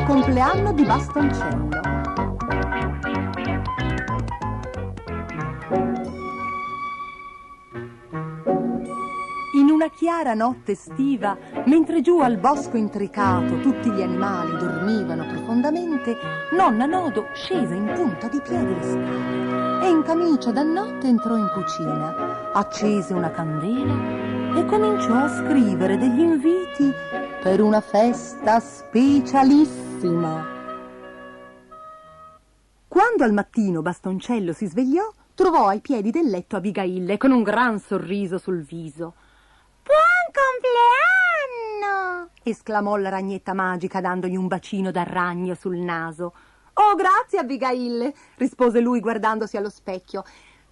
compleanno di Bastoncello. In una chiara notte estiva, mentre giù al bosco intricato tutti gli animali dormivano profondamente, nonna Nodo scese in punta di piedi le scale e in camicia da notte entrò in cucina, accese una candela e cominciò a scrivere degli inviti per una festa specialissima. Quando al mattino Bastoncello si svegliò, trovò ai piedi del letto Abigaille con un gran sorriso sul viso. «Buon compleanno!» esclamò la ragnetta magica dandogli un bacino da ragno sul naso. «Oh, grazie Abigaille!» rispose lui guardandosi allo specchio.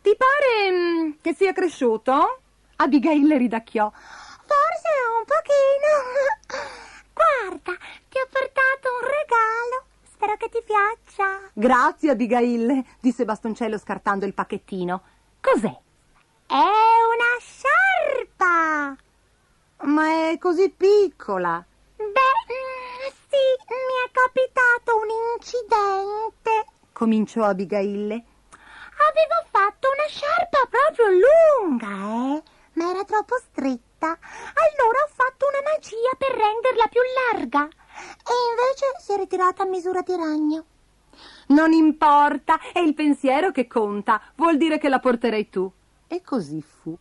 «Ti pare che sia cresciuto?» Abigaille ridacchiò. «Forse un pochino. Guarda, ti ho portato un regalo. Spero che ti piaccia.» «Grazie Abigaille!» disse Bastoncello scartando il pacchettino. «Cos'è?» «È una sciarpa!» «Ma è così piccola!» «Beh, sì, mi è capitato un incidente», cominciò Abigaille. «Avevo fatto una sciarpa proprio lunga, ma era troppo stretta. Allora ho fatto una magia per renderla più larga. E invece si è ritirata a misura di ragno.» «Non importa, è il pensiero che conta. Vuol dire che la porterei tu.» E così fu.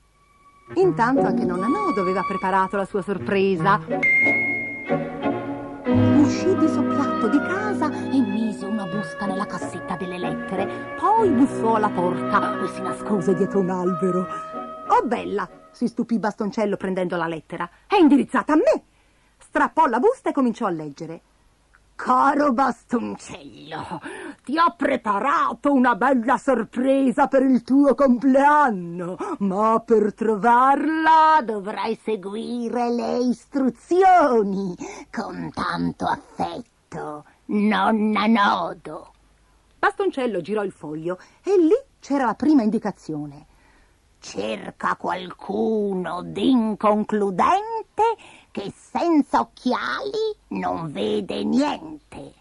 Intanto anche nonna Nodo aveva preparato la sua sorpresa. Uscì di soppiatto di casa e mise una busta nella cassetta delle lettere. Poi bussò alla porta e si nascose dietro un albero. «Oh bella!» si stupì Bastoncello prendendo la lettera. «È indirizzata a me!» Strappò la busta e cominciò a leggere. «Caro Bastoncello, ti ho preparato una bella sorpresa per il tuo compleanno, ma per trovarla dovrai seguire le istruzioni. Con tanto affetto, nonna Nodo.» Bastoncello girò il foglio e lì c'era la prima indicazione. «Cerca qualcuno d'inconcludente che senza occhiali non vede niente.»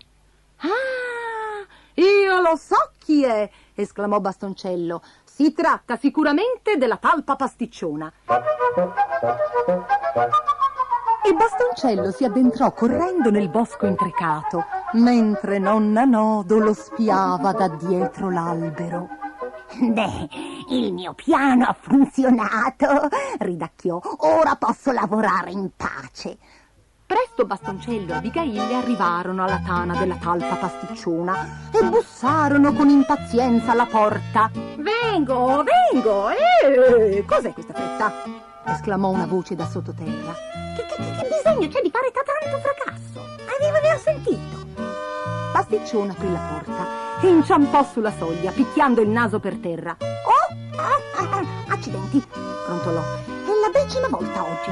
«Ah, io lo so chi è!» esclamò Bastoncello. «Si tratta sicuramente della talpa pasticciona.» E Bastoncello si addentrò correndo nel bosco intricato, mentre nonna Nodo lo spiava da dietro l'albero. «Beh, il mio piano ha funzionato», ridacchiò. «Ora posso lavorare in pace.» Presto Bastoncello e Abigaille arrivarono alla tana della talpa pasticciona e bussarono con impazienza alla porta. «Vengo, vengo! Cos'è questa fretta?» esclamò una voce da sottoterra. Che bisogno c'è di fare tanto fracasso? Avevo sentito.» Pasticciona aprì la porta e inciampò sulla soglia, picchiando il naso per terra. Accidenti, brontolò. «È la 10ª volta oggi.»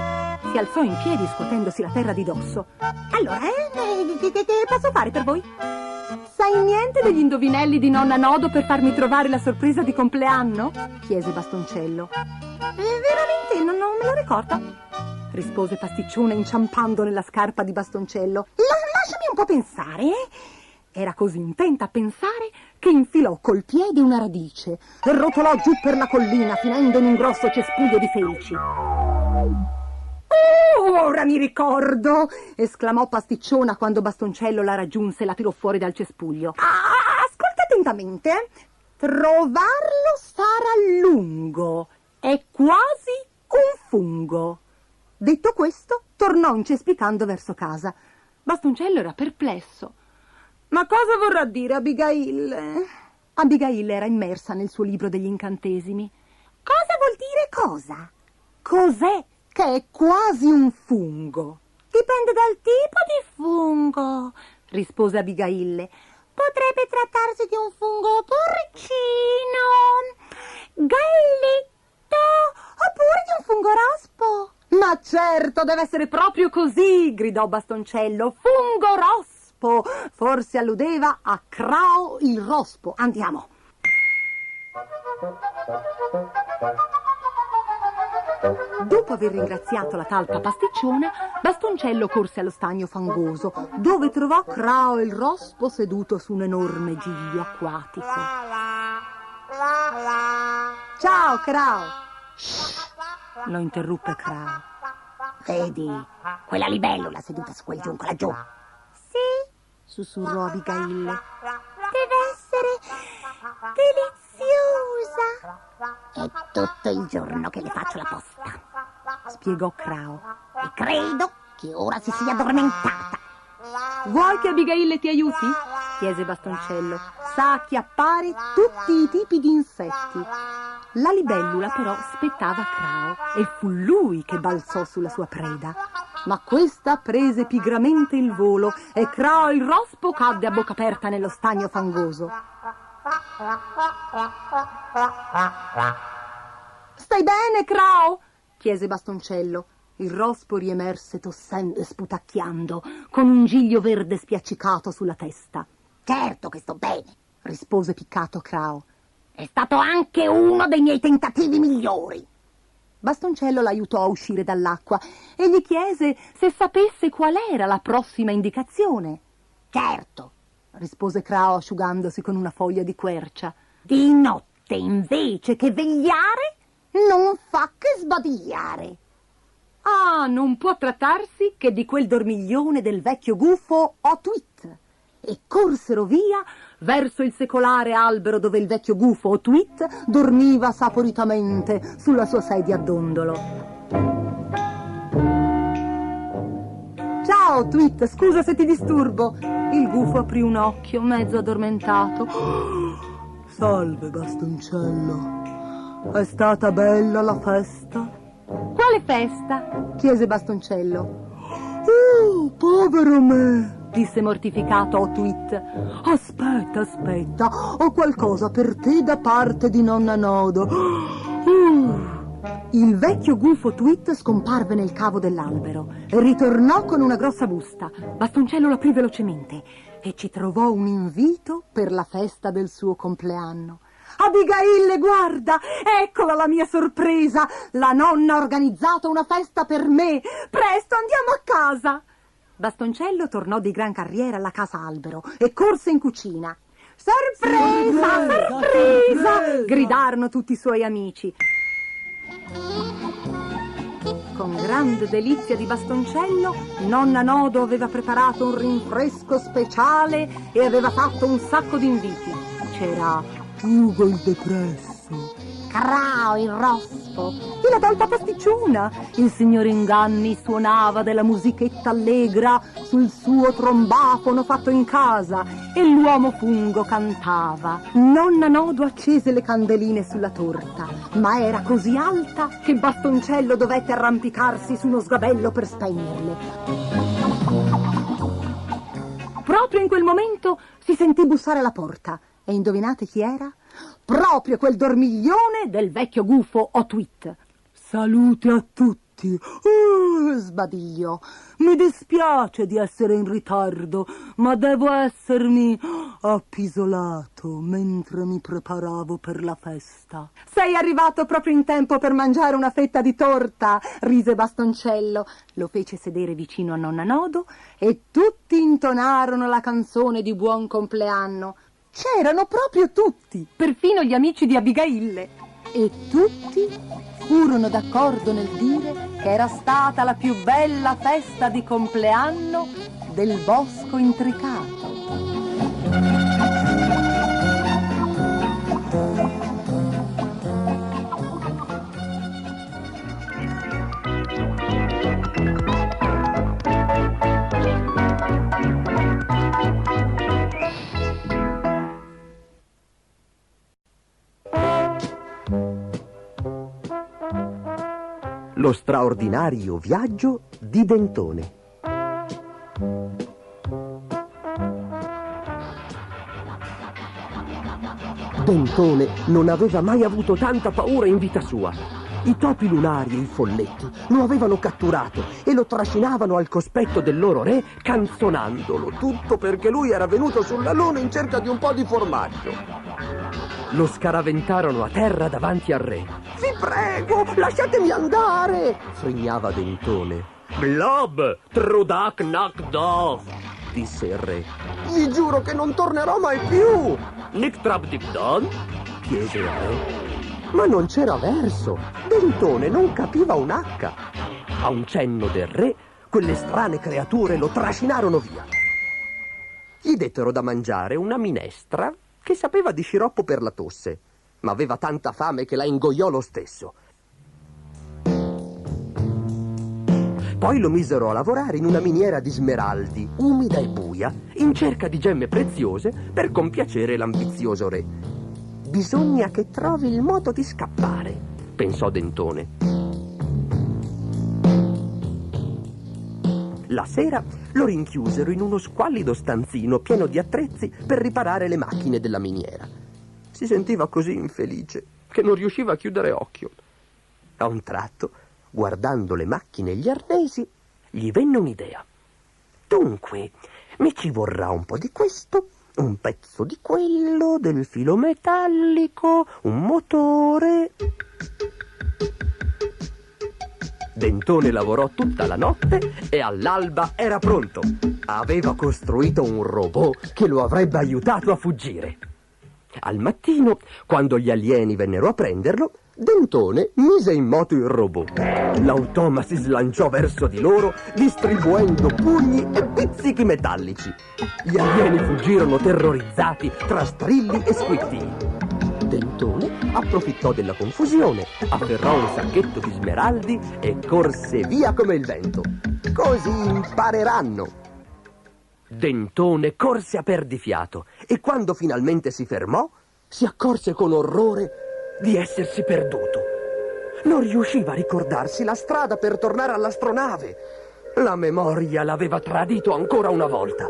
Si alzò in piedi scuotendosi la terra di dosso. «Allora, che posso fare per voi?» «Sai niente degli indovinelli di nonna Nodo per farmi trovare la sorpresa di compleanno?» chiese Bastoncello. «Veramente non me lo ricordo», rispose Pasticciona inciampando nella scarpa di Bastoncello. «Lasciami un po' pensare, Era così intenta a pensare che infilò col piede una radice e rotolò giù per la collina finendo in un grosso cespuglio di felci. «Ora mi ricordo!» esclamò Pasticciona quando Bastoncello la raggiunse e la tirò fuori dal cespuglio. «Ascolta attentamente. Trovarlo sarà lungo, è quasi un fungo.» Detto questo, tornò incespicando verso casa. Bastoncello era perplesso. «Ma cosa vorrà dire Abigaille?» Abigaille era immersa nel suo libro degli incantesimi. «Cosa vuol dire cosa?» «Cos'è che è quasi un fungo?» «Dipende dal tipo di fungo», rispose Abigaille. «Potrebbe trattarsi di un fungo porcino, galletto, oppure di un fungo rospo.» «Ma certo, deve essere proprio così!» gridò Bastoncello. «Fungo rospo! Forse alludeva a Crao il rospo. Andiamo!» Dopo aver ringraziato la talpa pasticciona, Bastoncello corse allo stagno fangoso, dove trovò Crao il rospo seduto su un enorme giglio acquatico. Ciao, Crao! Lo interruppe Crao. Vedi, quella libellula seduta su quel giunco laggiù? Sì, Sussurrò Abigail. deve essere deliziosa. È tutto il giorno che le faccio la posta. Spiegò Crao. E credo che ora si sia addormentata. Vuoi che Abigail ti aiuti? Chiese Bastoncello. Sa acchiappare tutti i tipi di insetti. La libellula però spettava Crao e fu lui che balzò sulla sua preda. Ma questa prese pigramente il volo e Crao il rospo cadde a bocca aperta nello stagno fangoso. Stai bene, Crao? Chiese Bastoncello. Il rospo riemerse tossendo e sputacchiando, con un giglio verde spiaccicato sulla testa. Certo che sto bene, Rispose piccato Crao. è stato anche uno dei miei tentativi migliori. Bastoncello l'aiutò a uscire dall'acqua e gli chiese se sapesse qual era la prossima indicazione. Certo, Rispose Crao asciugandosi con una foglia di quercia. di notte invece che vegliare non fa che sbadigliare. Ah, non può trattarsi che di quel dormiglione del vecchio gufo Otwit. E corsero via verso il secolare albero dove il vecchio gufo Otwit dormiva saporitamente sulla sua sedia a dondolo. Ciao, Otwit, scusa se ti disturbo. Il gufo aprì un occhio, mezzo addormentato. Salve, Bastoncello. È stata bella la festa? Quale festa? Chiese Bastoncello. Oh, povero me, disse mortificato Otwit. Aspetta, ho qualcosa per te da parte di nonna Nodo. Il vecchio gufo Otwit scomparve nel cavo dell'albero e ritornò con una grossa busta. Bastoncello l'aprì velocemente e ci trovò un invito per la festa del suo compleanno. Abigail, guarda, eccola la mia sorpresa. La nonna ha organizzato una festa per me. Presto, andiamo a casa. Bastoncello tornò di gran carriera alla casa albero e corse in cucina. Sorpresa, sorpresa! Gridarono tutti i suoi amici. Con grande delizia di Bastoncello, nonna Nodo aveva preparato un rinfresco speciale e aveva fatto un sacco di inviti. C'era Ugo il depresso, Crao il rospo, e la talpa pasticciona. Il signor Inganni suonava della musichetta allegra sul suo trombafono fatto in casa e l'uomo fungo cantava. Nonna Nodo accese le candeline sulla torta, ma era così alta che Bastoncello dovette arrampicarsi su uno sgabello per spegnerle. Proprio in quel momento si sentì bussare alla porta. E indovinate chi era? Proprio quel dormiglione del vecchio gufo Otwit. Salute a tutti. Sbadigliò. Mi dispiace di essere in ritardo, ma devo essermi appisolato mentre mi preparavo per la festa. Sei arrivato proprio in tempo per mangiare una fetta di torta, rise Bastoncello. Lo fece sedere vicino a nonna Nodo e tutti intonarono la canzone di buon compleanno. C'erano proprio tutti, perfino gli amici di Abigail. E tutti furono d'accordo nel dire che era stata la più bella festa di compleanno del bosco intricato. Lo straordinario viaggio di Dentone. Dentone non aveva mai avuto tanta paura in vita sua. I topi lunari e i folletti lo avevano catturato e lo trascinavano al cospetto del loro re canzonandolo, tutto perché lui era venuto sull'alone in cerca di un po' di formaggio. lo scaraventarono a terra davanti al re. Vi prego, lasciatemi andare, frignava Dentone. Blob, trudak nak dof, disse il re. Gli giuro che non tornerò mai più. Nick trap dik don? Chiese il re. Ma non c'era verso. Dentone non capiva un H. A un cenno del re, quelle strane creature lo trascinarono via. Gli dettero da mangiare una minestra che sapeva di sciroppo per la tosse, ma aveva tanta fame che la ingoiò lo stesso. Poi lo misero a lavorare in una miniera di smeraldi, umida e buia, in cerca di gemme preziose per compiacere l'ambizioso re. Bisogna che trovi il modo di scappare, pensò Dentone. La sera lo rinchiusero in uno squallido stanzino pieno di attrezzi per riparare le macchine della miniera. Si sentiva così infelice che non riusciva a chiudere occhio. A un tratto, guardando le macchine e gli arnesi, gli venne un'idea. Dunque, mi ci vorrà un po' di questo, un pezzo di quello, del filo metallico, un motore. Dentone lavorò tutta la notte e all'alba era pronto. Aveva costruito un robot che lo avrebbe aiutato a fuggire. Al mattino, quando gli alieni vennero a prenderlo, Dentone mise in moto il robot. L'automa si slanciò verso di loro, distribuendo pugni e pizzichi metallici. Gli alieni fuggirono terrorizzati tra strilli e squittini. Dentone approfittò della confusione, afferrò un sacchetto di smeraldi e corse via come il vento. Così impareranno. Dentone corse a perdifiato e quando finalmente si fermò, si accorse con orrore di essersi perduto. Non riusciva a ricordarsi la strada per tornare all'astronave. La memoria l'aveva tradito ancora una volta.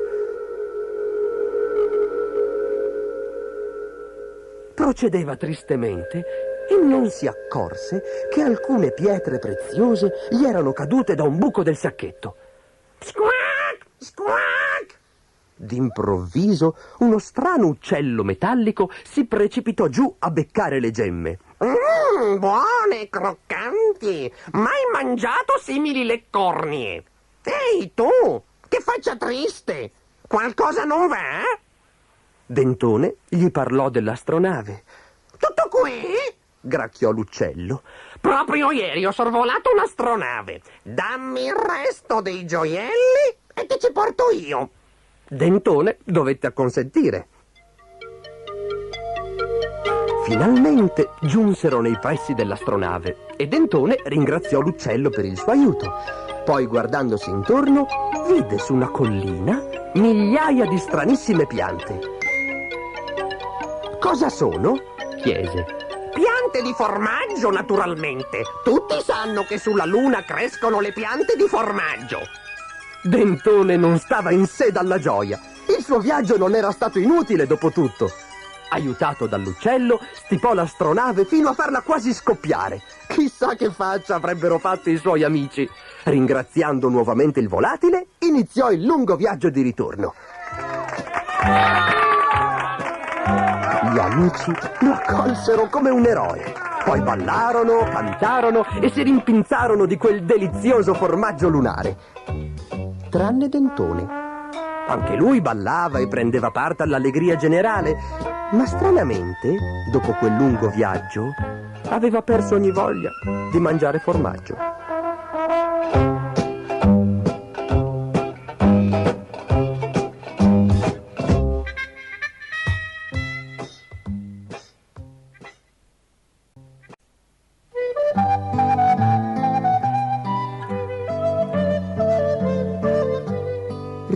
Procedeva tristemente e non si accorse che alcune pietre preziose gli erano cadute da un buco del sacchetto. Squawk! Squawk! D'improvviso uno strano uccello metallico si precipitò giù a beccare le gemme. Buone, croccanti! Mai mangiato simili leccornie! Ehi tu, che faccia triste! Qualcosa non va? Dentone gli parlò dell'astronave. Tutto qui? Gracchiò l'uccello. Proprio ieri ho sorvolato un'astronave. Dammi il resto dei gioielli e che ci porto io. Dentone dovette acconsentire. Finalmente giunsero nei pressi dell'astronave e Dentone ringraziò l'uccello per il suo aiuto. Poi, guardandosi intorno, vide su una collina migliaia di stranissime piante. Cosa sono? Chiese. Piante di formaggio, naturalmente. Tutti sanno che sulla Luna crescono le piante di formaggio. Dentone non stava in sé dalla gioia. Il suo viaggio non era stato inutile, dopo tutto. Aiutato dall'uccello, stipò l'astronave fino a farla quasi scoppiare. Chissà che faccia avrebbero fatto i suoi amici. Ringraziando nuovamente il volatile, iniziò il lungo viaggio di ritorno. Gli amici lo accolsero come un eroe. Poi ballarono, cantarono e si rimpinzarono di quel delizioso formaggio lunare. Tranne Dentone. Anche lui ballava e prendeva parte all'allegria generale, ma stranamente, dopo quel lungo viaggio, aveva perso ogni voglia di mangiare formaggio.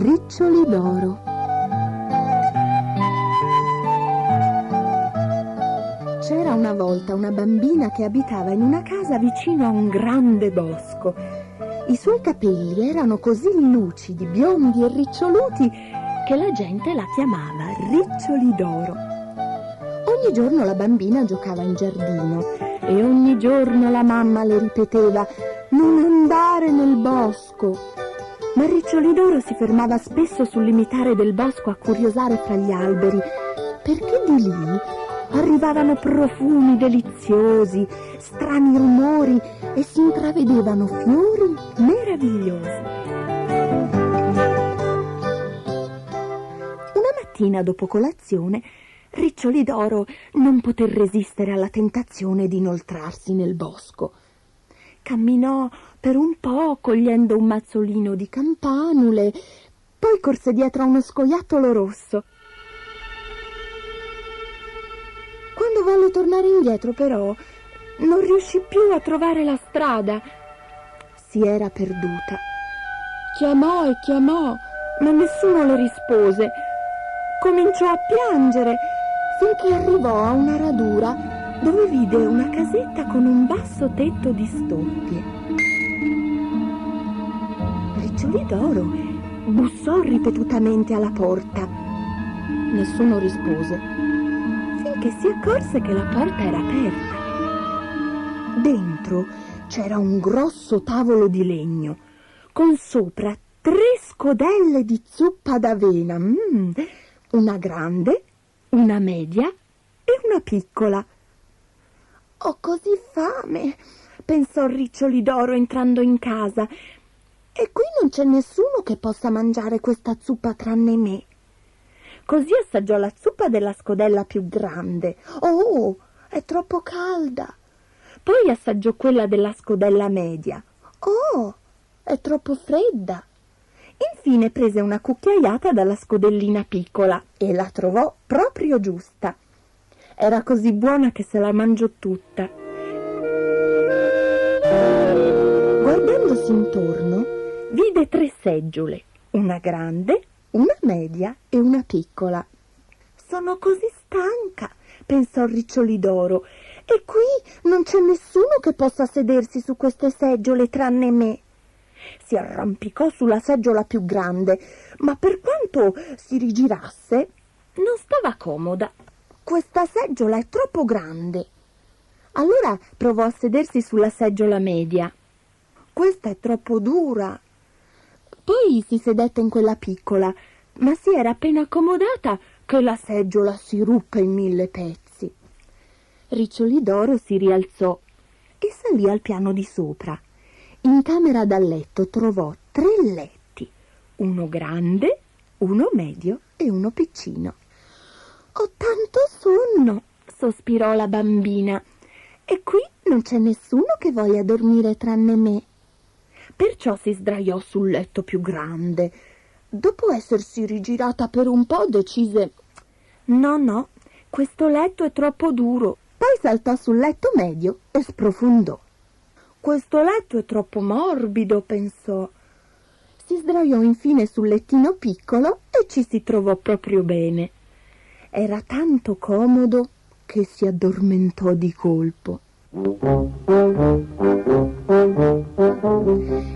Riccioli d'oro. C'era una volta una bambina che abitava in una casa vicino a un grande bosco. I suoi capelli erano così lucidi, biondi e riccioluti che la gente la chiamava Riccioli d'oro. Ogni giorno la bambina giocava in giardino e ogni giorno la mamma le ripeteva: non andare nel bosco. Ma Riccioli d'oro si fermava spesso sul limitare del bosco a curiosare fra gli alberi, perché di lì arrivavano profumi deliziosi, strani rumori e si intravedevano fiori meravigliosi. Una mattina dopo colazione, Riccioli d'Oro non poté resistere alla tentazione di inoltrarsi nel bosco. Camminò per un po' cogliendo un mazzolino di campanule, poi corse dietro a uno scoiattolo rosso. Quando volle tornare indietro, però, non riuscì più a trovare la strada. Si era perduta. Chiamò e chiamò, ma nessuno le rispose. Cominciò a piangere finché arrivò a una radura dove vide una casetta con un basso tetto di stoppie. Riccioli d'Oro bussò ripetutamente alla porta. Nessuno rispose, finché si accorse che la porta era aperta. Dentro c'era un grosso tavolo di legno, con sopra 3 scodelle di zuppa d'avena, una grande, una media e una piccola. «Ho così fame», pensò Riccioli d'Oro entrando in casa, «e qui non c'è nessuno che possa mangiare questa zuppa tranne me». Così assaggiò la zuppa della scodella più grande. «Oh, è troppo calda!» Poi assaggiò quella della scodella media. «Oh, è troppo fredda!» Infine prese una cucchiaiata dalla scodellina piccola e la trovò proprio giusta. Era così buona che se la mangiò tutta. Guardandosi intorno, vide 3 seggiole, una grande, una media e una piccola. «Sono così stanca», pensò Riccioli d'Oro, «e qui non c'è nessuno che possa sedersi su queste seggiole tranne me». Si arrampicò sulla seggiola più grande, ma per quanto si rigirasse, non stava comoda. «Questa seggiola è troppo grande». Allora provò a sedersi sulla seggiola media. «Questa è troppo dura». Poi si sedette in quella piccola, ma si era appena accomodata che la seggiola si ruppe in 1000 pezzi. Riccioli d'Oro si rialzò e salì al piano di sopra. In camera da letto trovò 3 letti, uno grande, uno medio e uno piccino. «Ho tanto sonno», sospirò la bambina, «e qui non c'è nessuno che voglia dormire tranne me». Perciò si sdraiò sul letto più grande. Dopo essersi rigirata per un po', decise: «No, questo letto è troppo duro». Poi saltò sul letto medio e sprofondò. «Questo letto è troppo morbido», pensò. Si sdraiò infine sul lettino piccolo e ci si trovò proprio bene. Era tanto comodo che si addormentò di colpo.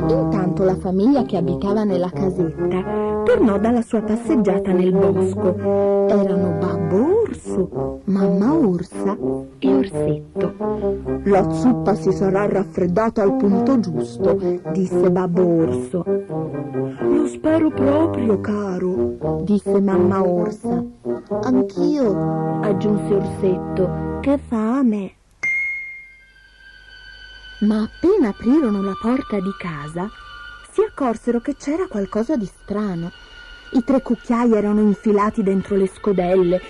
Intanto la famiglia che abitava nella casetta tornò dalla sua passeggiata nel bosco. Erano Babbo Orso, Mamma Orsa e Orsetto. «La zuppa si sarà raffreddata al punto giusto», disse Babbo Orso. «Lo spero proprio, caro», disse Mamma Orsa. «Anch'io», aggiunse Orsetto, «che fame». Ma appena aprirono la porta di casa, si accorsero che c'era qualcosa di strano. I 3 cucchiai erano infilati dentro le scodelle.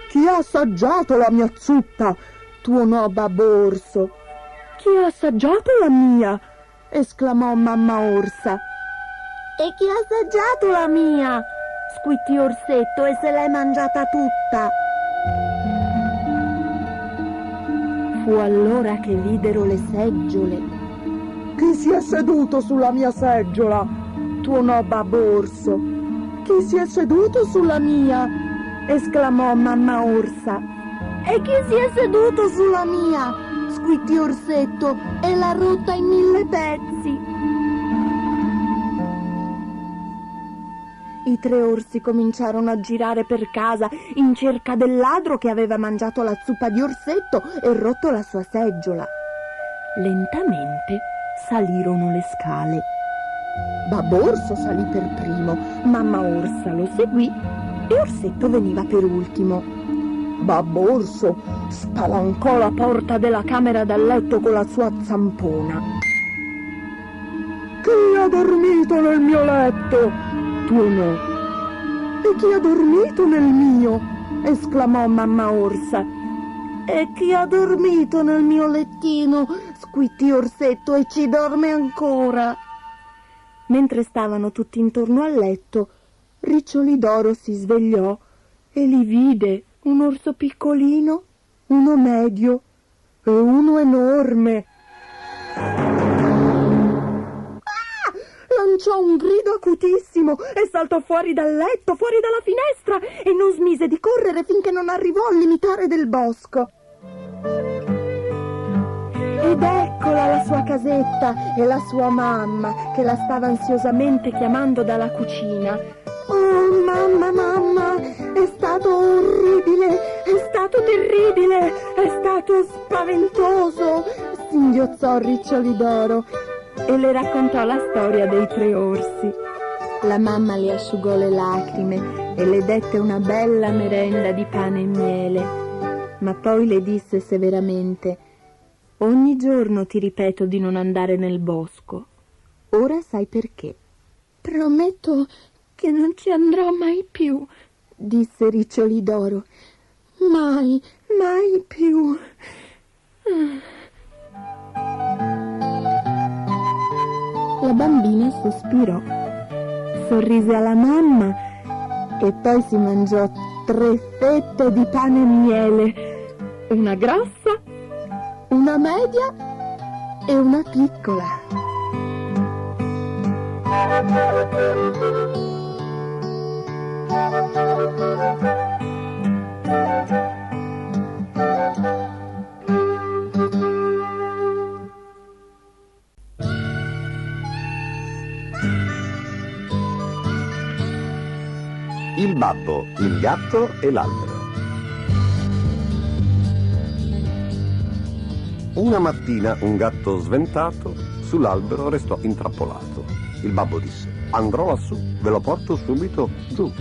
«Chi ha assaggiato la mia zuppa?» tuonò Babbo Orso. «Chi ha assaggiato la mia?» esclamò Mamma Orsa. «E chi ha assaggiato la mia?» squittì Orsetto, «e se l'è mangiata tutta». Fu allora che videro le seggiole. «Chi si è seduto sulla mia seggiola?» tuonò Babbo Orso. «Chi si è seduto sulla mia?» esclamò Mamma Orsa. «E chi si è seduto sulla mia?» squittì Orsetto, «e l'ha rotta in 1000 pezzi». I 3 orsi cominciarono a girare per casa in cerca del ladro che aveva mangiato la zuppa di Orsetto e rotto la sua seggiola. Lentamente salirono le scale. Babbo Orso salì per primo, Mamma Orsa lo seguì e Orsetto veniva per ultimo. Babbo Orso spalancò la porta della camera da letto con la sua zampona. Chi ha dormito nel mio letto? Tuonò. E chi ha dormito nel mio? Esclamò mamma Orsa. E chi ha dormito nel mio lettino? Squittì Orsetto, e ci dorme ancora. Mentre stavano tutti intorno al letto, Riccioli d'Oro si svegliò e li vide un orso piccolino, uno medio e uno enorme. Lanciò un grido acutissimo e saltò fuori dal letto, fuori dalla finestra, e non smise di correre finché non arrivò al limitare del bosco. Ed eccola la sua casetta e la sua mamma che la stava ansiosamente chiamando dalla cucina. Oh, mamma, mamma, è stato orribile, è stato terribile, è stato spaventoso, singhiozzò Riccioli d'Oro e le raccontò la storia dei 3 orsi. La mamma le asciugò le lacrime e le dette una bella merenda di pane e miele, ma poi le disse severamente: ogni giorno ti ripeto di non andare nel bosco. Ora sai perché. Prometto che non ci andrò mai più, disse Riccioli d'Oro. Mai, mai più. La bambina sospirò, sorrise alla mamma e poi si mangiò 3 fette di pane e miele, una grossa, una media e una piccola. Il babbo, il gatto e l'albero. Una mattina un gatto sventato sull'albero restò intrappolato. Il babbo disse: andrò lassù, ve lo porto subito giù.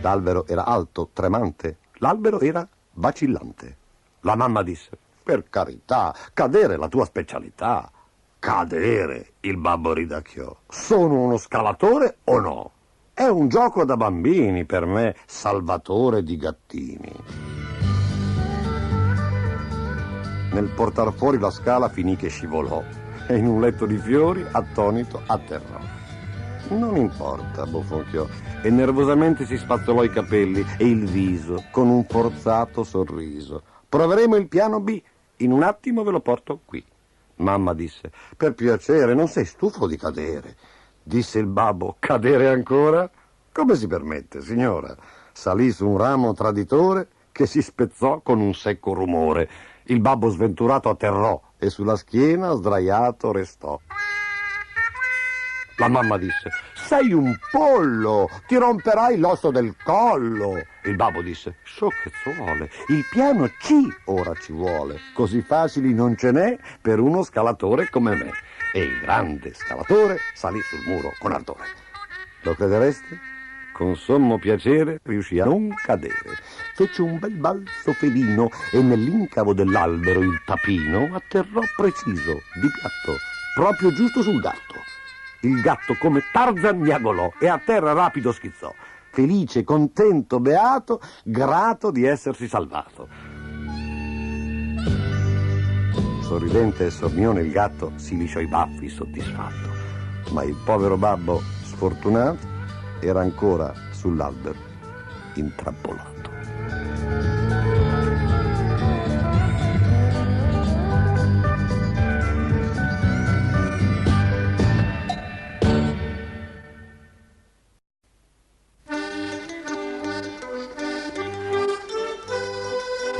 L'albero era alto, tremante. L'albero era vacillante. La mamma disse: per carità, cadere è la tua specialità. Cadere, il babbo ridacchiò. Sono uno scalatore o no? È un gioco da bambini per me, salvatore di gattini. Nel portar fuori la scala finì che scivolò e in un letto di fiori, attonito, atterrò. Non importa, bofonchiò, e nervosamente si spazzolò i capelli e il viso con un forzato sorriso. Proveremo il piano B, in un attimo ve lo porto qui. Mamma disse: per piacere, non sei stufo di cadere? Disse il babbo: cadere ancora? Come si permette, signora? Salì su un ramo traditore che si spezzò con un secco rumore. Il babbo sventurato atterrò e sulla schiena sdraiato restò. La mamma disse: sei un pollo, ti romperai l'osso del collo. Il babbo disse: so che vuole, il piano C ora ci vuole, così facili non ce n'è per uno scalatore come me. E il grande scalatore salì sul muro con ardore. Lo credereste? Con sommo piacere riuscì a non cadere. Fece un bel balzo felino e nell'incavo dell'albero il tapino atterrò preciso, di piatto, proprio giusto sul gatto. Il gatto come Tarzan miagolò e a terra rapido schizzò, felice, contento, beato, grato di essersi salvato. Sorridente e sornione il gatto si lisciò i baffi soddisfatto, ma il povero babbo sfortunato era ancora sull'albero intrappolato.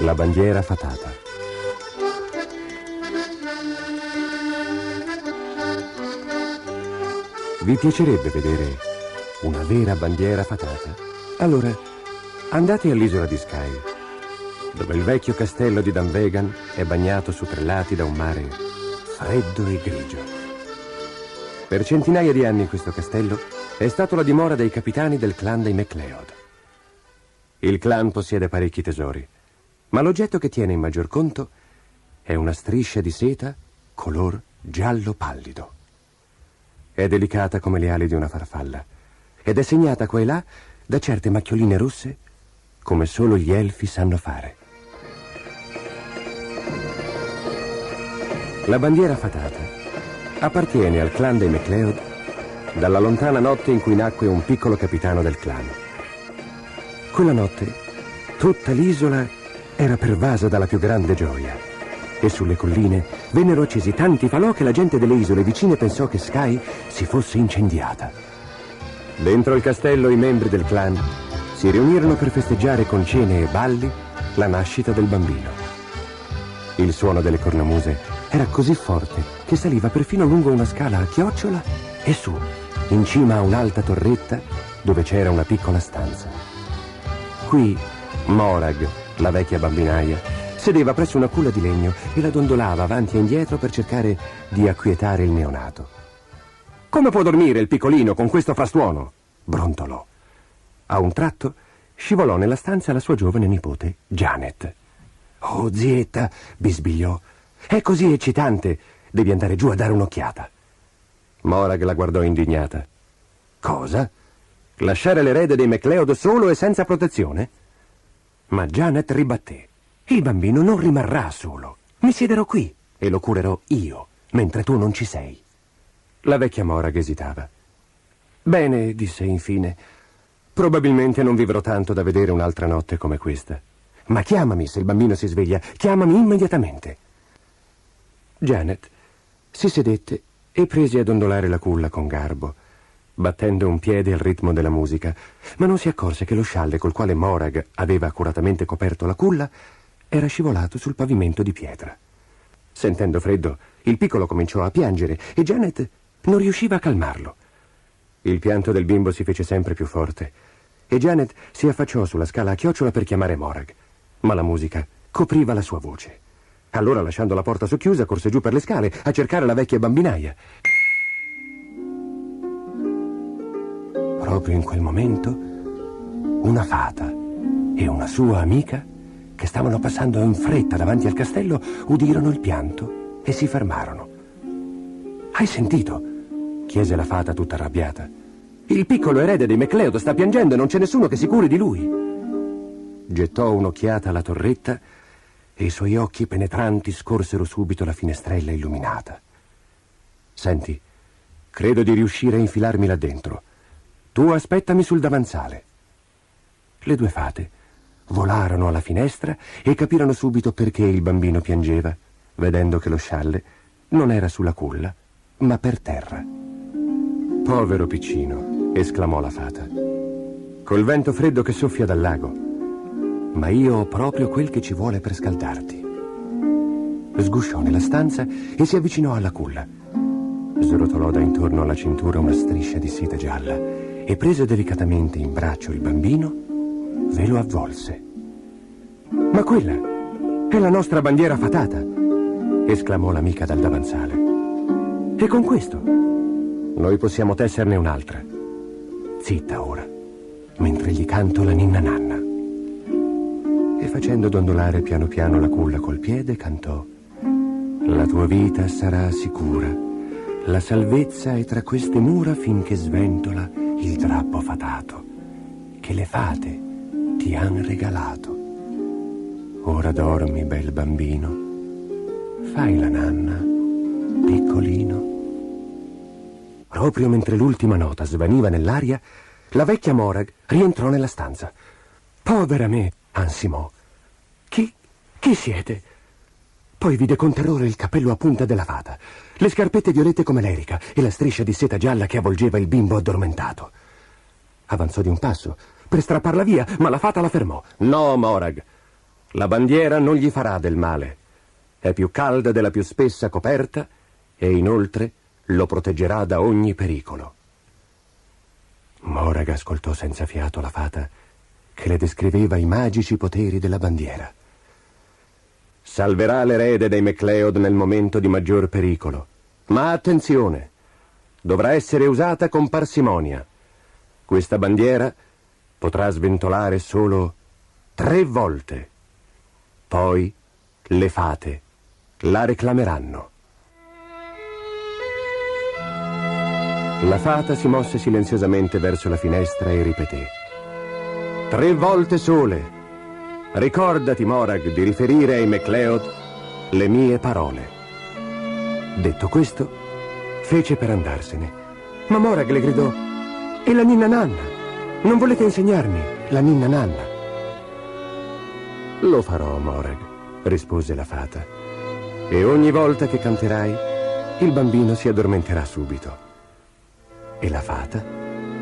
La bandiera fatata. Vi piacerebbe vedere una vera bandiera fatata? Allora, andate all'isola di Skye, dove il vecchio castello di Dunvegan è bagnato su 3 lati da un mare freddo e grigio. Per centinaia di anni questo castello è stato la dimora dei capitani del clan dei MacLeod. Il clan possiede parecchi tesori, ma l'oggetto che tiene in maggior conto è una striscia di seta color giallo pallido. È delicata come le ali di una farfalla ed è segnata qua e là da certe macchioline rosse come solo gli elfi sanno fare. La bandiera fatata appartiene al clan dei MacLeod dalla lontana notte in cui nacque un piccolo capitano del clan. Quella notte tutta l'isola era pervasa dalla più grande gioia e sulle colline vennero accesi tanti falò che la gente delle isole vicine pensò che Sky si fosse incendiata. Dentro il castello i membri del clan si riunirono per festeggiare con cene e balli la nascita del bambino. Il suono delle cornamuse era così forte che saliva perfino lungo una scala a chiocciola e su, in cima a un'alta torretta dove c'era una piccola stanza. Qui Morag, la vecchia bambinaia, sedeva presso una culla di legno e la dondolava avanti e indietro per cercare di acquietare il neonato. «Come può dormire il piccolino con questo frastuono?» brontolò. A un tratto scivolò nella stanza la sua giovane nipote, Janet. «Oh, zietta!» bisbigliò. «È così eccitante! Devi andare giù a dare un'occhiata!» Morag la guardò indignata. «Cosa? Lasciare l'erede dei MacLeod solo e senza protezione?» Ma Janet ribatté. «Il bambino non rimarrà solo. Mi siederò qui e lo curerò io, mentre tu non ci sei.» La vecchia Morag esitava. «Bene», disse infine, «probabilmente non vivrò tanto da vedere un'altra notte come questa. Ma chiamami se il bambino si sveglia, chiamami immediatamente.» Janet si sedette e prese a dondolare la culla con garbo, battendo un piede al ritmo della musica, ma non si accorse che lo scialle col quale Morag aveva accuratamente coperto la culla era scivolato sul pavimento di pietra. Sentendo freddo, il piccolo cominciò a piangere e Janet non riusciva a calmarlo. Il pianto del bimbo si fece sempre più forte e Janet si affacciò sulla scala a chiocciola per chiamare Morag, ma la musica copriva la sua voce. Allora, lasciando la porta socchiusa, corse giù per le scale a cercare la vecchia bambinaia. Proprio in quel momento, una fata e una sua amica, che stavano passando in fretta davanti al castello, udirono il pianto e si fermarono. «Hai sentito?» chiese la fata tutta arrabbiata. «Il piccolo erede dei MacLeod sta piangendo e non c'è nessuno che si curi di lui.» Gettò un'occhiata alla torretta e i suoi occhi penetranti scorsero subito la finestrella illuminata. «Senti, credo di riuscire a infilarmi là dentro. Tu aspettami sul davanzale.» Le due fate volarono alla finestra e capirono subito perché il bambino piangeva, vedendo che lo scialle non era sulla culla, ma per terra. «Povero piccino», esclamò la fata, «col vento freddo che soffia dal lago. Ma io ho proprio quel che ci vuole per scaldarti.» Sgusciò nella stanza e si avvicinò alla culla. Srotolò da intorno alla cintura una striscia di seta gialla e prese delicatamente in braccio il bambino, ve lo avvolse. «Ma quella è la nostra bandiera fatata!» esclamò l'amica dal davanzale. «E con questo noi possiamo tesserne un'altra. Zitta ora, mentre gli canto la ninna nanna.» E facendo dondolare piano piano la culla col piede, cantò: «La tua vita sarà sicura, la salvezza è tra queste mura finché sventola il drappo fatato che le fate ti han regalato. Ora dormi, bel bambino, fai la nanna, piccolino.» Proprio mentre l'ultima nota svaniva nell'aria, la vecchia Morag rientrò nella stanza. «Povera me!» ansimò. Chi siete?» Poi vide con terrore il cappello a punta della fata, le scarpette violette come l'erica e la striscia di seta gialla che avvolgeva il bimbo addormentato. Avanzò di un passo per strapparla via, ma la fata la fermò. «No, Morag, la bandiera non gli farà del male. È più calda della più spessa coperta e inoltre lo proteggerà da ogni pericolo.» Morag ascoltò senza fiato la fata che le descriveva i magici poteri della bandiera. «Salverà l'erede dei MacLeod nel momento di maggior pericolo. Ma attenzione, dovrà essere usata con parsimonia. Questa bandiera potrà sventolare solo 3 volte. Poi le fate la reclameranno. La fata si mosse silenziosamente verso la finestra e ripeté: 3 volte sole. Ricordati, Morag, di riferire ai MacLeod le mie parole. Detto questo, fece per andarsene. Ma Morag le gridò: e la ninna nanna? Non volete insegnarmi la ninna nanna? Lo farò, Morag, rispose la fata. E ogni volta che canterai, il bambino si addormenterà subito. E la fata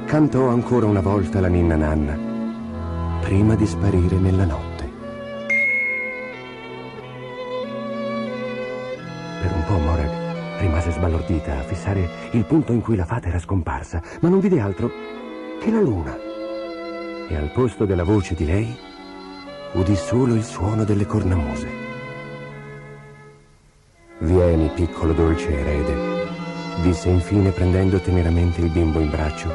cantò ancora una volta la ninna nanna, prima di sparire nella notte. Per un po' Morag rimase sbalordita a fissare il punto in cui la fata era scomparsa, ma non vide altro che la luna. E al posto della voce di lei udì solo il suono delle cornamuse. Vieni, piccolo dolce erede, disse infine prendendo teneramente il bimbo in braccio.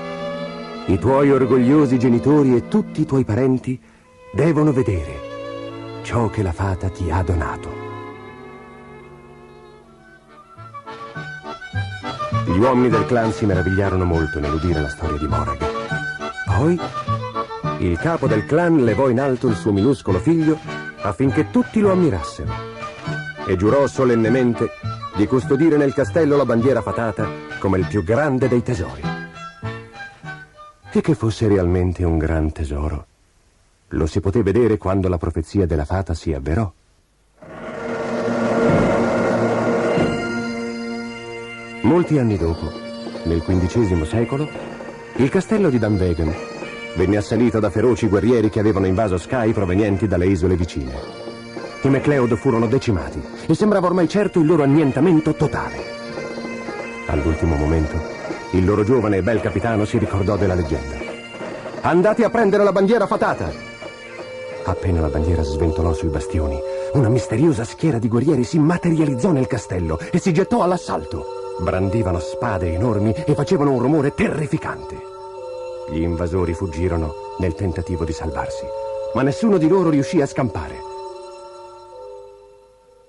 I tuoi orgogliosi genitori e tutti i tuoi parenti devono vedere ciò che la fata ti ha donato. Gli uomini del clan si meravigliarono molto nell'udire la storia di Morag. Poi il capo del clan levò in alto il suo minuscolo figlio affinché tutti lo ammirassero e giurò solennemente di custodire nel castello la bandiera fatata come il più grande dei tesori. E che fosse realmente un gran tesoro lo si poté vedere quando la profezia della fata si avverò. Molti anni dopo, nel XV secolo, il castello di Dunvegan venne assalito da feroci guerrieri che avevano invaso Skye provenienti dalle isole vicine. I MacLeod furono decimati e sembrava ormai certo il loro annientamento totale. All'ultimo momento, il loro giovane e bel capitano si ricordò della leggenda. Andate a prendere la bandiera fatata! Appena la bandiera sventolò sui bastioni, una misteriosa schiera di guerrieri si materializzò nel castello e si gettò all'assalto. Brandivano spade enormi e facevano un rumore terrificante. Gli invasori fuggirono nel tentativo di salvarsi, ma nessuno di loro riuscì a scampare.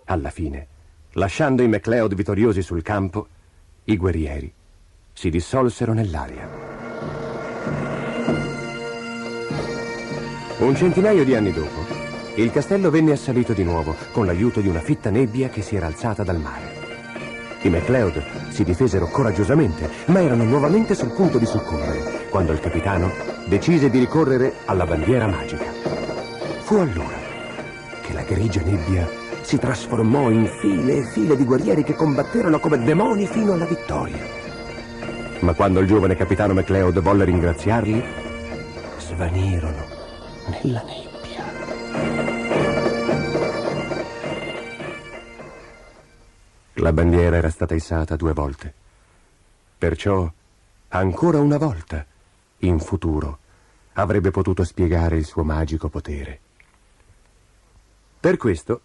Alla fine, lasciando i MacLeod vittoriosi sul campo, i guerrieri si dissolsero nell'aria. Un centinaio di anni dopo, il castello venne assalito di nuovo con l'aiuto di una fitta nebbia che si era alzata dal mare. I MacLeod si difesero coraggiosamente, ma erano nuovamente sul punto di soccorrere, quando il capitano decise di ricorrere alla bandiera magica. Fu allora che la grigia nebbia si trasformò in file e file di guerrieri che combatterono come demoni fino alla vittoria. Ma quando il giovane capitano MacLeod volle ringraziarli, svanirono nella nebbia. La bandiera era stata issata 2 volte. Perciò, ancora una volta, in futuro, avrebbe potuto spiegare il suo magico potere. Per questo,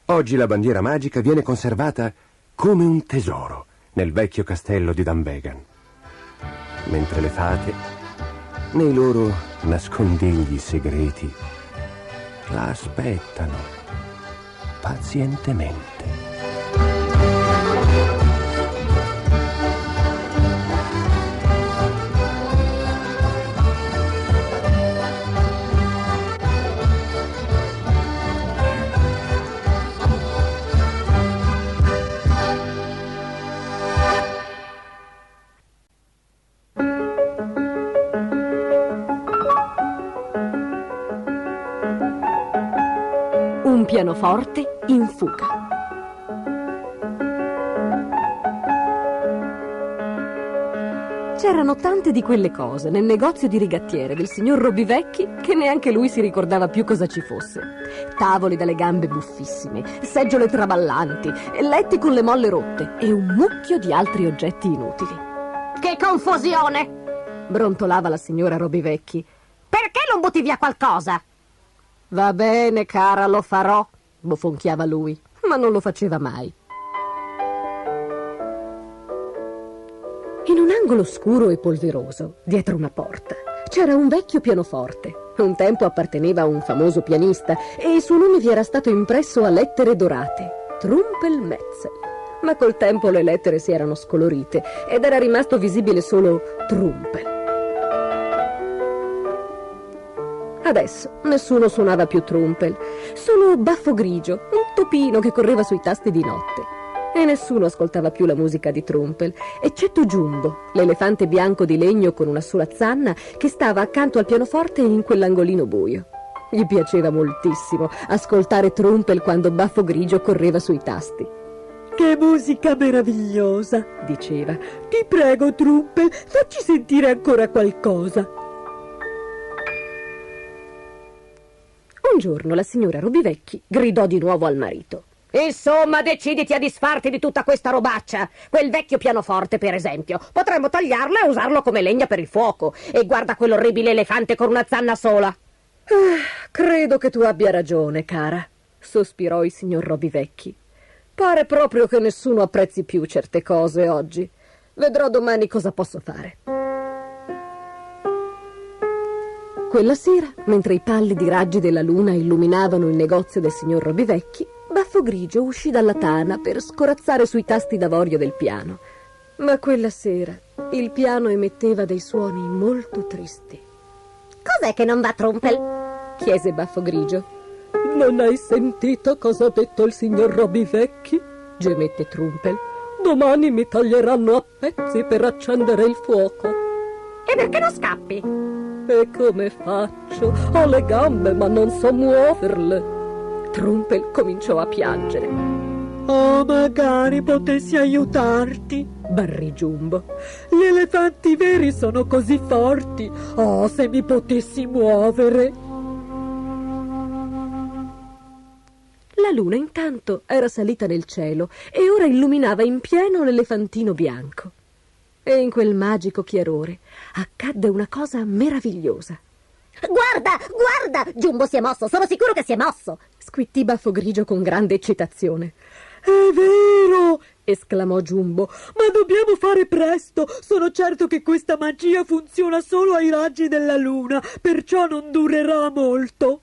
oggi la bandiera magica viene conservata come un tesoro nel vecchio castello di Dunvegan, mentre le fate, nei loro nascondigli segreti, la aspettano pazientemente. Un pianoforte in fuga. C'erano tante di quelle cose nel negozio di rigattiere del signor Robivecchi che neanche lui si ricordava più cosa ci fosse. Tavoli dalle gambe buffissime, seggiole traballanti, letti con le molle rotte e un mucchio di altri oggetti inutili. Che confusione! Brontolava la signora Robivecchi. Perché non butti via qualcosa? Va bene, cara, lo farò, bofonchiava lui, ma non lo faceva mai. In un angolo scuro e polveroso, dietro una porta, c'era un vecchio pianoforte. Un tempo apparteneva a un famoso pianista e il suo nome vi era stato impresso a lettere dorate, Trumpelmetzel. Ma col tempo le lettere si erano scolorite ed era rimasto visibile solo Trumpel. Adesso nessuno suonava più Trumpel, solo Baffo Grigio, un topino che correva sui tasti di notte. E nessuno ascoltava più la musica di Trumpel, eccetto Jumbo, l'elefante bianco di legno con una sola zanna che stava accanto al pianoforte in quell'angolino buio. Gli piaceva moltissimo ascoltare Trumpel quando Baffo Grigio correva sui tasti. Che musica meravigliosa, diceva. Ti prego, Trumpel, facci sentire ancora qualcosa. Un giorno la signora Robivecchi gridò di nuovo al marito. Insomma, deciditi a disfarti di tutta questa robaccia. Quel vecchio pianoforte, per esempio, potremmo tagliarlo e usarlo come legna per il fuoco. E guarda quell'orribile elefante con una zanna sola. Credo che tu abbia ragione, cara, sospirò il signor Robivecchi. Pare proprio che nessuno apprezzi più certe cose oggi. Vedrò domani cosa posso fare. Quella sera, mentre i pallidi raggi della luna illuminavano il negozio del signor Robivecchi, Baffo Grigio uscì dalla tana per scorazzare sui tasti d'avorio del piano. Ma quella sera il piano emetteva dei suoni molto tristi. Cos'è che non va, Trumpel? Chiese Baffo Grigio. Non hai sentito cosa ha detto il signor Robivecchi? Gemette Trumpel. Domani mi taglieranno a pezzi per accendere il fuoco. E perché non scappi? E come faccio? Ho le gambe ma non so muoverle. Trumpel cominciò a piangere. Oh, magari potessi aiutarti, barrì Jumbo. Gli elefanti veri sono così forti. Oh, se mi potessi muovere. La luna intanto era salita nel cielo e ora illuminava in pieno l'elefantino bianco. E in quel magico chiarore accadde una cosa meravigliosa. Guarda, guarda! Jumbo si è mosso, sono sicuro che si è mosso! Squittì Baffo Grigio con grande eccitazione. È vero! Esclamò Jumbo. Ma dobbiamo fare presto! Sono certo che questa magia funziona solo ai raggi della luna, perciò non durerà molto.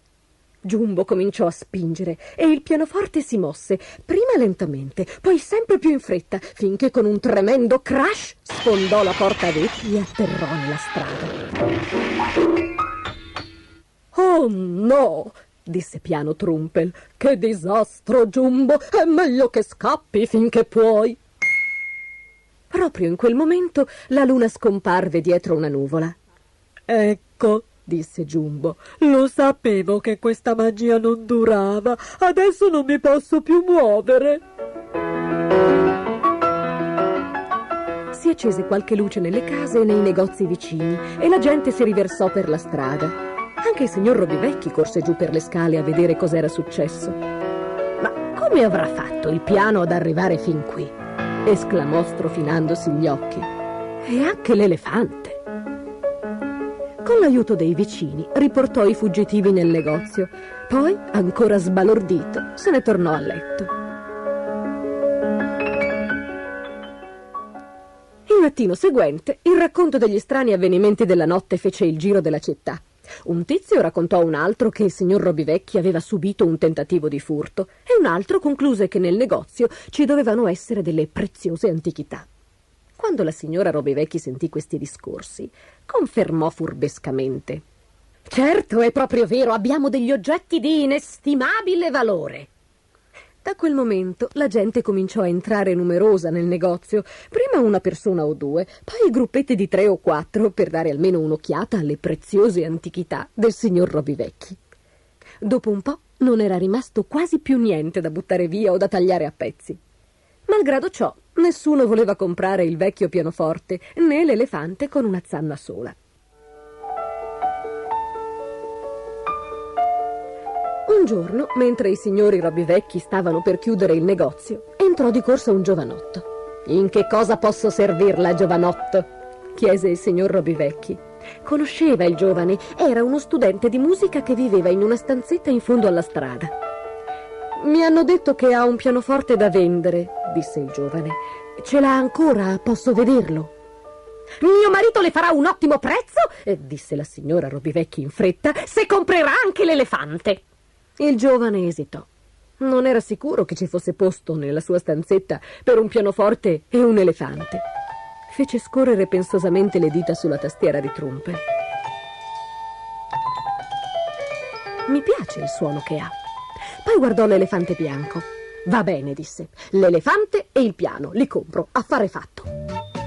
Jumbo cominciò a spingere e il pianoforte si mosse, prima lentamente, poi sempre più in fretta, finché con un tremendo crash sfondò la porta a vetri e atterrò nella strada. Oh no! Disse piano Trumpel. Che disastro, Jumbo! È meglio che scappi finché puoi. Proprio in quel momento la luna scomparve dietro una nuvola. Ecco, disse Jumbo, lo sapevo che questa magia non durava. Adesso non mi posso più muovere. Si accese qualche luce nelle case e nei negozi vicini e la gente si riversò per la strada. Anche il signor Robivecchi corse giù per le scale a vedere cos'era successo. Ma come avrà fatto il piano ad arrivare fin qui? Esclamò strofinandosi gli occhi. E anche l'elefante. Con l'aiuto dei vicini riportò i fuggitivi nel negozio. Poi, ancora sbalordito, se ne tornò a letto. Il mattino seguente, il racconto degli strani avvenimenti della notte fece il giro della città. Un tizio raccontò a un altro che il signor Robivecchi aveva subito un tentativo di furto e un altro concluse che nel negozio ci dovevano essere delle preziose antichità. Quando la signora Robivecchi sentì questi discorsi, confermò furbescamente: «Certo, è proprio vero, abbiamo degli oggetti di inestimabile valore». Da quel momento la gente cominciò a entrare numerosa nel negozio, prima una persona o due, poi gruppetti di 3 o 4 per dare almeno un'occhiata alle preziose antichità del signor Robivecchi. Dopo un po' non era rimasto quasi più niente da buttare via o da tagliare a pezzi. Malgrado ciò, nessuno voleva comprare il vecchio pianoforte né l'elefante con una zanna sola. Un giorno, mentre i signori Robivecchi stavano per chiudere il negozio, entrò di corsa un giovanotto. «In che cosa posso servirla, giovanotto?» chiese il signor Robivecchi. Conosceva il giovane, era uno studente di musica che viveva in una stanzetta in fondo alla strada. «Mi hanno detto che ha un pianoforte da vendere», disse il giovane. «Ce l'ha ancora? Posso vederlo?» Mio marito le farà un ottimo prezzo, disse la signora Robivecchi in fretta, se comprerà anche l'elefante. Il giovane esitò. Non era sicuro che ci fosse posto nella sua stanzetta per un pianoforte e un elefante. Fece scorrere pensosamente le dita sulla tastiera di trompe. Mi piace il suono che ha. Poi guardò l'elefante bianco. Va bene, disse. L'elefante e il piano li compro, affare fatto.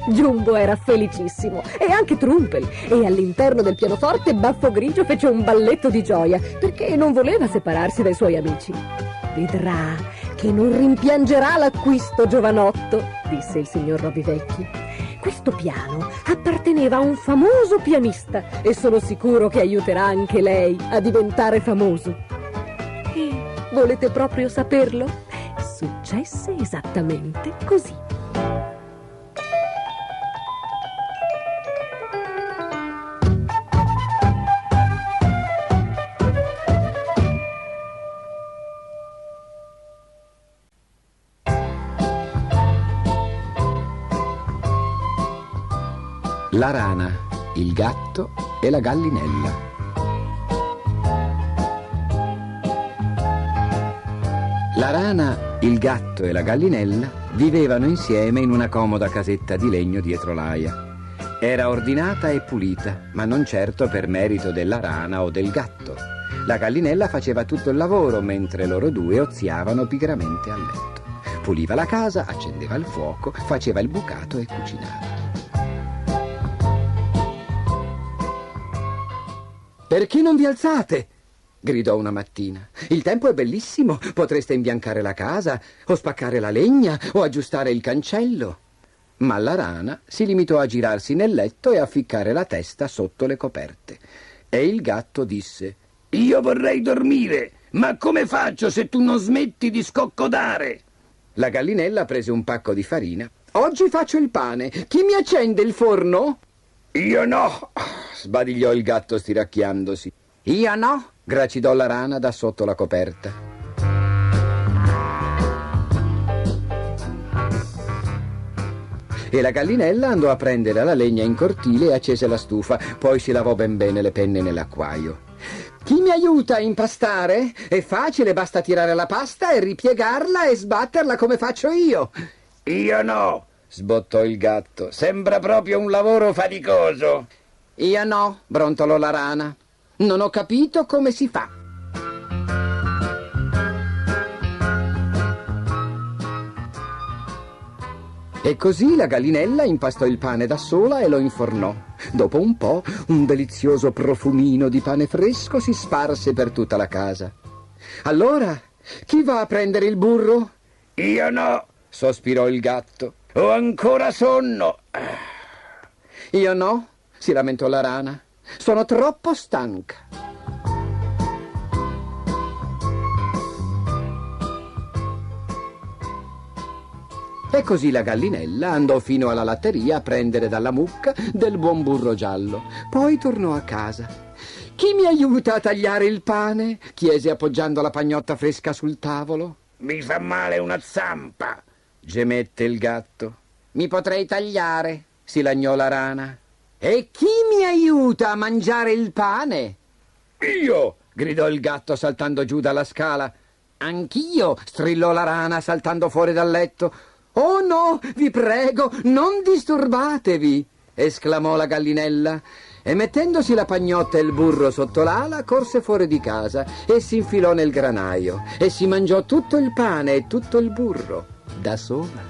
Giumbo era felicissimo, e anche Trumpel, e all'interno del pianoforte Baffo Grigio fece un balletto di gioia, perché non voleva separarsi dai suoi amici. Vedrà che non rimpiangerà l'acquisto, giovanotto, disse il signor Robivecchi. Questo piano apparteneva a un famoso pianista e sono sicuro che aiuterà anche lei a diventare famoso. E volete proprio saperlo? Successe esattamente così. La rana, il gatto e la gallinella. La rana, il gatto e la gallinella vivevano insieme in una comoda casetta di legno dietro l'aia. Era ordinata e pulita, ma non certo per merito della rana o del gatto. La gallinella faceva tutto il lavoro, mentre loro due oziavano pigramente a letto. Puliva la casa, accendeva il fuoco, faceva il bucato e cucinava. «Perché non vi alzate?» gridò una mattina. «Il tempo è bellissimo, potreste imbiancare la casa, o spaccare la legna, o aggiustare il cancello». Ma la rana si limitò a girarsi nel letto e a ficcare la testa sotto le coperte. E il gatto disse: «Io vorrei dormire, ma come faccio se tu non smetti di scoccodare?» La gallinella prese un pacco di farina. «Oggi faccio il pane, chi mi accende il forno?» «Io no», sbadigliò il gatto stiracchiandosi. «Io no», gracidò la rana da sotto la coperta. E la gallinella andò a prendere la legna in cortile e accese la stufa, poi si lavò ben bene le penne nell'acquaio. «Chi mi aiuta a impastare? È facile, basta tirare la pasta e ripiegarla e sbatterla come faccio io». «Io no», sbottò il gatto, «sembra proprio un lavoro faticoso». «Io no», brontolò la rana, «non ho capito come si fa». E così la gallinella impastò il pane da sola e lo infornò. Dopo un po', un delizioso profumino di pane fresco si sparse per tutta la casa. «Allora, chi va a prendere il burro?» «Io no», sospirò il gatto, «ho ancora sonno». «Io no», si lamentò la rana, «sono troppo stanca». E così la gallinella andò fino alla latteria a prendere dalla mucca del buon burro giallo. Poi tornò a casa. «Chi mi aiuta a tagliare il pane?» chiese appoggiando la pagnotta fresca sul tavolo. «Mi fa male una zampa», gemette il gatto. «Mi potrei tagliare», si lagnò la rana. «E chi mi aiuta a mangiare il pane?» «Io», gridò il gatto saltando giù dalla scala. «Anch'io», strillò la rana saltando fuori dal letto. «Oh no, vi prego, non disturbatevi», esclamò la gallinella, e mettendosi la pagnotta e il burro sotto l'ala corse fuori di casa e si infilò nel granaio e si mangiò tutto il pane e tutto il burro da sola.